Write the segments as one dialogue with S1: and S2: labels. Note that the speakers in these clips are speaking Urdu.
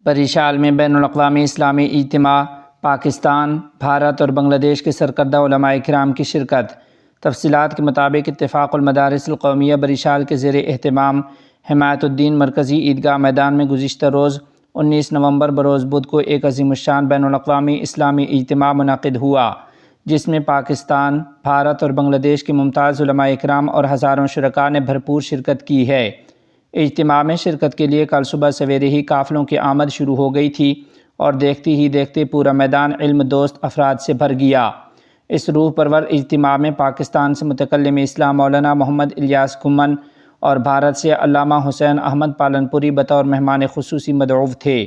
S1: پریشال میں بین الاقوامی اسلامی اجتماع، پاکستان، بھارت اور بنگلہ دیش کے سرکردہ علماء کرام کی شرکت۔ تفصیلات کے مطابق اتفاق المدارس القومیہ بریشال کے زیر اہتمام حمایت الدین مرکزی عیدگاہ میدان میں گزشتہ روز 19 نومبر بروز بدھ کو ایک عظیم الشان بین الاقوامی اسلامی اجتماع منعقد ہوا، جس میں پاکستان، بھارت اور بنگلہ دیش کے ممتاز علماء کرام اور ہزاروں شرکاء نے بھرپور شرکت کی ہے۔ اجتماع میں شرکت کے لیے کل صبح سویرے ہی قافلوں کی آمد شروع ہو گئی تھی اور دیکھتے ہی دیکھتے پورا میدان علم دوست افراد سے بھر گیا۔ اس روح پرور اجتماع میں پاکستان سے متکلم اسلام مولانا محمد الیاس کھمن اور بھارت سے علامہ حسین احمد پالنپوری بطور مہمان خصوصی مدعو تھے۔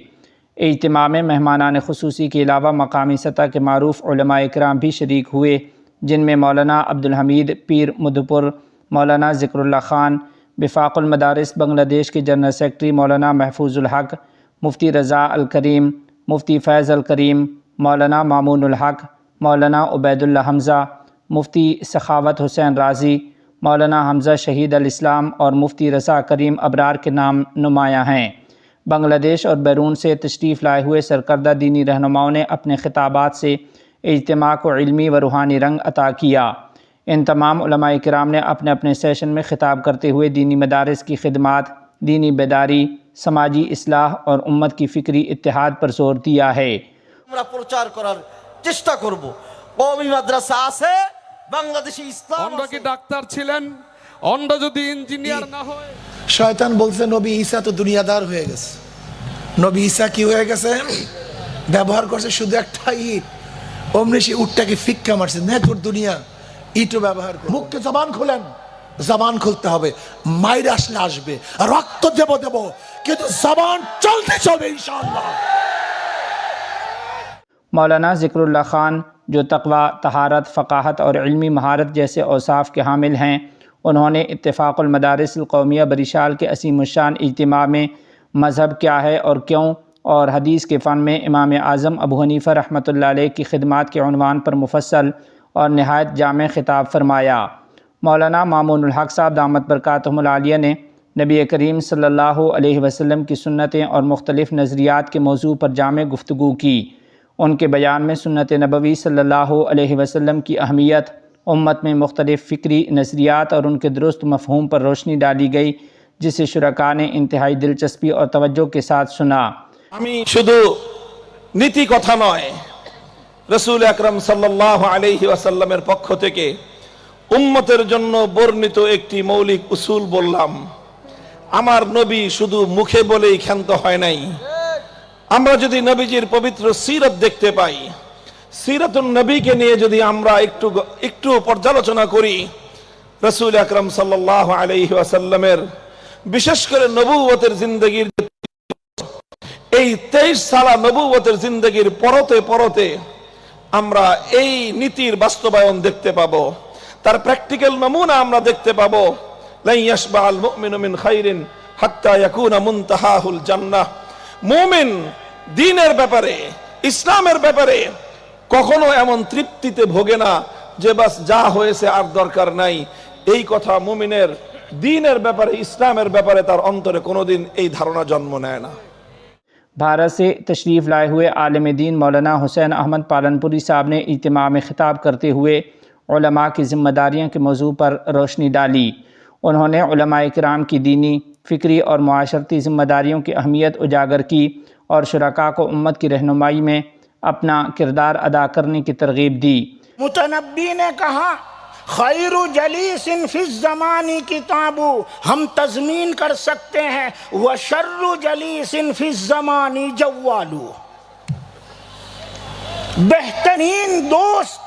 S1: اجتماع میں مہمانان خصوصی کے علاوہ مقامی سطح کے معروف علماء کرام بھی شریک ہوئے، جن میں مولانا عبدالحمید پیر مدھپور، مولانا ذکر اللہ خان، وفاق المدارس بنگلہ دیش کے جنرل سیکرٹری مولانا محفوظ الحق، مفتی رضا الکریم، مفتی فیض الکریم، مولانا مامون الحق، مولانا عبید اللہ حمزہ، مفتی سخاوت حسین رازی، مولانا حمزہ شہید الاسلام اور مفتی رضا کریم ابرار کے نام نمایاں ہیں۔ بنگلہ دیش اور بیرون سے تشریف لائے ہوئے سرکردہ دینی رہنماؤں نے اپنے خطابات سے اجتماع کو علمی و روحانی رنگ عطا کیا۔ ان تمام علماء کرام نے اپنے اپنے سیشن میں خطاب کرتے ہوئے دینی مدارس کی خدمات، دینی بیداری، سماجی اصلاح اور امت کی فکری اتحاد پر زور دیا ہے۔
S2: আমরা প্রচার করার চেষ্টা করব। কওমি মাদ্রাসা আছে, বাংলাদেশে ইসলাম
S3: অন্ড কি ডাক্তার ছিলেন, অন্ড যদি ইঞ্জিনিয়ার না হয়।
S4: শয়তান বলছে নবী ঈসা তো দুনিয়াদার হয়ে গেছে। নবী ঈসা কি হয়ে গেছে? ব্যবহার করছে শুধু একটা ইট, অমনি সে উটটাকে ফিক্কা মারছে, নেকুর দুনিয়া ইটও ব্যবহার করে। মুখকে জবান খোলেন, জবান খুলতে হবে, মাইর আসলে আসবে, রক্ত দেব দেব, কিন্তু জবান চলতে চলবে ইনশাআল্লাহ।
S1: مولانا ذکر اللہ خان، جو تقوی، طہارت، فقاہت اور علمی مہارت جیسے اوصاف کے حامل ہیں، انہوں نے اتفاق المدارس القومیہ بریشال کے عظیم الشان اجتماع میں مذہب کیا ہے اور کیوں اور حدیث کے فن میں امام اعظم ابو حنیفہ رحمۃ اللہ علیہ کی خدمات کے عنوان پر مفصل اور نہایت جامع خطاب فرمایا۔ مولانا مامون الحق صاحب دامت برکاتہم العالیہ نے نبی کریم صلی اللہ علیہ وسلم کی سنتیں اور مختلف نظریات کے موضوع پر جامع گفتگو کی۔ ان کے بیان میں سنت نبوی صلی اللہ علیہ وسلم کی اہمیت، امت میں مختلف فکری نظریات اور ان کے درست مفہوم پر روشنی ڈالی گئی، جسے شرکاء نے انتہائی دلچسپی اور توجہ کے ساتھ سنا۔
S5: আমি শুধু নীতি কথা নয়, রাসূল আকরাম সাল্লাল্লাহু আলাইহি ওয়াসাল্লামের পক্ষ থেকে উম্মতের জন্য বর্ণিত একটি মৌলিক উসুল বললাম। আমার নবী শুধু মুখে বলেই ক্ষান্ত হয় নাই। আমরা যদি নবীজির পবিত্র সিরাত দেখতে পাই, সিরাতুন নবীকে নিয়ে যদি আমরা একটু পর্যালোচনা করি, রাসূল আকরাম সাল্লাল্লাহু আলাইহি ওয়াসাল্লামের বিশেষ করে নবুয়তের জিন্দেগীর এই 23 সালা নবুয়তের জিন্দেগীর পরতে পরতে আমরা এই নীতির বাস্তবায়ন দেখতে পাবো, তার প্র্যাকটিক্যাল নমুনা আমরা দেখতে পাবো। লা ইয়াশবা'আল মুমিনু মিন খাইরিন হাত্তা ইয়াকুনা মুনতাহাহুল জান্নাহ। মুমিন দ্বীনের ব্যাপারে, ইসলামের ব্যাপারে কখনো এমন তৃপ্তিতে ভোগে না যে বাস যা হয়েছে আর দরকার নাই। এই কথা মুমিনের দ্বীনের ব্যাপারে, ইসলামের ব্যাপারে তার অন্তরে কোনোদিন এই ধারণা জন্ম নেয় না।
S1: بھارت سے تشریف لائے ہوئے عالم دین مولانا حسین احمد پالنپوری صاحب نے اجتماع میں خطاب کرتے ہوئے علماء کی ذمہ داریوں کے موضوع پر روشنی ڈالی۔ انہوں نے علماء کرام کی دینی، فکری اور معاشرتی ذمہ داریوں کی اہمیت اجاگر کی اور شرکاء کو امت کی رہنمائی میں اپنا کردار ادا کرنے کی ترغیب دی۔
S6: متنبی نے کہا خیر جلیس فی الزمان کتاب، ہم تضمین کر سکتے ہیں وشر جلیس فی الزمان جوال، بہترین دوست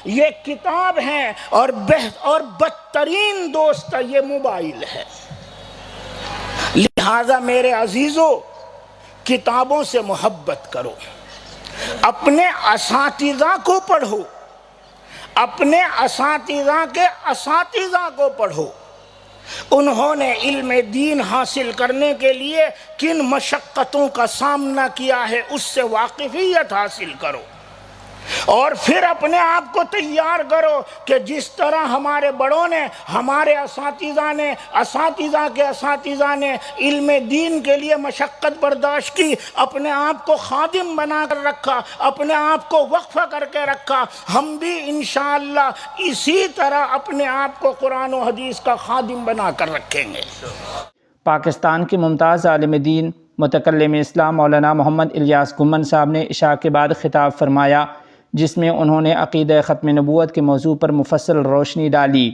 S6: یہ کتاب ہے اور بدترین دوست یہ موبائل ہے۔ لہذا میرے عزیزو، کتابوں سے محبت کرو، اپنے اساتذہ کو پڑھو، اپنے اساتذہ کے اساتذہ کو پڑھو، انہوں نے علم دین حاصل کرنے کے لیے کن مشقتوں کا سامنا کیا ہے اس سے واقفیت حاصل کرو۔ اور پھر اپنے آپ کو تیار کرو کہ جس طرح ہمارے بڑوں نے، ہمارے اساتذہ نے، اساتذہ کے اساتذہ نے علم دین کے لیے مشقت برداشت کی، اپنے آپ کو خادم بنا کر رکھا، اپنے آپ کو وقف کر کے رکھا، ہم بھی انشاءاللہ اسی طرح اپنے آپ کو قرآن و حدیث کا خادم بنا کر رکھیں گے۔
S1: پاکستان کے ممتاز عالم دین متکلم اسلام مولانا محمد الیاس گھمن صاحب نے عشاء کے بعد خطاب فرمایا، جس میں انہوں نے عقیدہ ختم نبوت کے موضوع پر مفصل روشنی ڈالی۔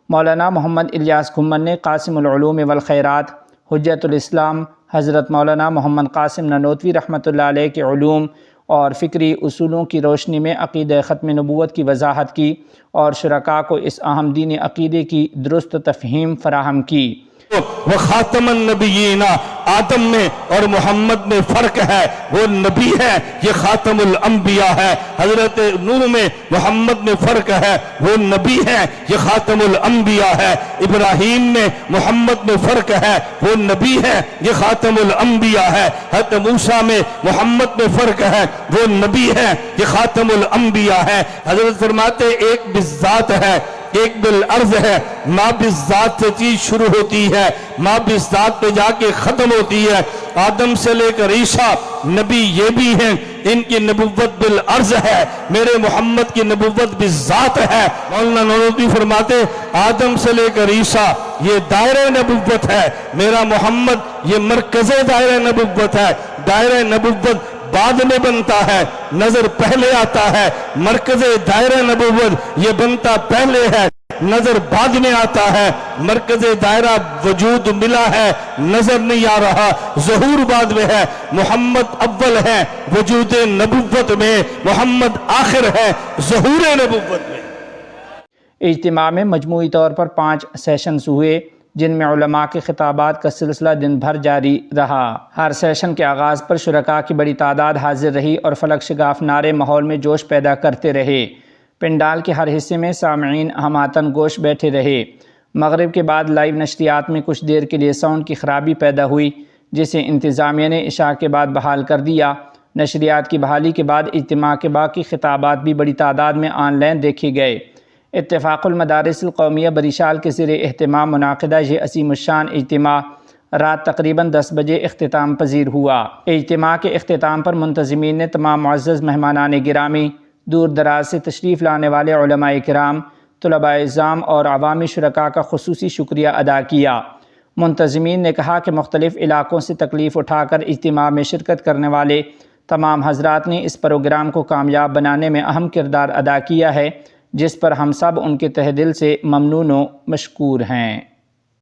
S1: مولانا محمد الیاس گھمن نے قاسم العلوم والخیرات حجت الاسلام حضرت مولانا محمد قاسم نانوتوی رحمۃ اللہ علیہ کے علوم اور فکری اصولوں کی روشنی میں عقیدہ ختم نبوت کی وضاحت کی اور شرکاء کو اس اہم دینی عقیدے کی درست تفہیم فراہم کی۔
S5: وہ خاتم النبیین، آدم میں اور محمد میں فرق ہے، وہ نبی ہے، یہ خاتم الانبیاء ہے۔ حضرت نوح میں محمد میں فرق ہے، وہ نبی ہے، یہ خاتم الانبیاء ہے۔ ابراہیم میں محمد میں فرق ہے، وہ نبی ہے، یہ خاتم الانبیاء ہے۔ حضرت موسیٰ میں محمد میں فرق ہے، وہ نبی ہے، یہ خاتم الانبیاء ہے۔ حضرت فرماتے ایک بالذات ہے، ایک بالعرض ہے، ما بالذات سے چیز شروع ہوتی ہے، ما بالذات پہ جا کے ختم ہوتی ہے۔ آدم سے لے کر عیسیٰ نبی یہ بھی ہیں، ان کی نبوت بالعرض ہے، میرے محمد کی نبوت بالذات ہے۔ مولانا نانوتوی فرماتے آدم سے لے کر عیسیٰ یہ دائرہ نبوت ہے، میرا محمد یہ مرکز دائرہ نبوت ہے۔ دائرہ نبوت بعد میں بنتا ہے، نظر پہلے آتا ہے۔ مرکز دائرہ نبوت یہ بنتا پہلے ہے، نظر بعد میں آتا ہے۔ مرکز دائرہ وجود ملا ہے، نظر نہیں آ رہا، ظہور بعد میں ہے۔ محمد اول ہے وجود نبوت میں، محمد آخر ہے ظہور نبوت میں۔
S1: اجتماع میں مجموعی طور پر 5 سیشنز ہوئے، جن میں علماء کے خطابات کا سلسلہ دن بھر جاری رہا۔ ہر سیشن کے آغاز پر شرکاء کی بڑی تعداد حاضر رہی اور فلک شگاف نعرے ماحول میں جوش پیدا کرتے رہے۔ پنڈال کے ہر حصے میں سامعین ہماتن گوش بیٹھے رہے۔ مغرب کے بعد لائیو نشریات میں کچھ دیر کے لیے ساؤنڈ کی خرابی پیدا ہوئی، جسے انتظامیہ نے عشاء کے بعد بحال کر دیا۔ نشریات کی بحالی کے بعد اجتماع کے باقی خطابات بھی بڑی تعداد میں آن لائن دیکھے گئے۔ اتفاق المدارس القومیہ بریشال کے زیر اہتمام منعقدہ یہ عظیم الشان اجتماع رات تقریباً 10 بجے اختتام پذیر ہوا۔ اجتماع کے اختتام پر منتظمین نے تمام معزز مہمانان گرامی، دور دراز سے تشریف لانے والے علماء کرام، طلباء اعزام اور عوامی شرکاء کا خصوصی شکریہ ادا کیا۔ منتظمین نے کہا کہ مختلف علاقوں سے تکلیف اٹھا کر اجتماع میں شرکت کرنے والے تمام حضرات نے اس پروگرام کو کامیاب بنانے میں اہم کردار ادا کیا ہے، جس پر ہم سب ان کے تہ دل سے ممنون و مشکور ہیں۔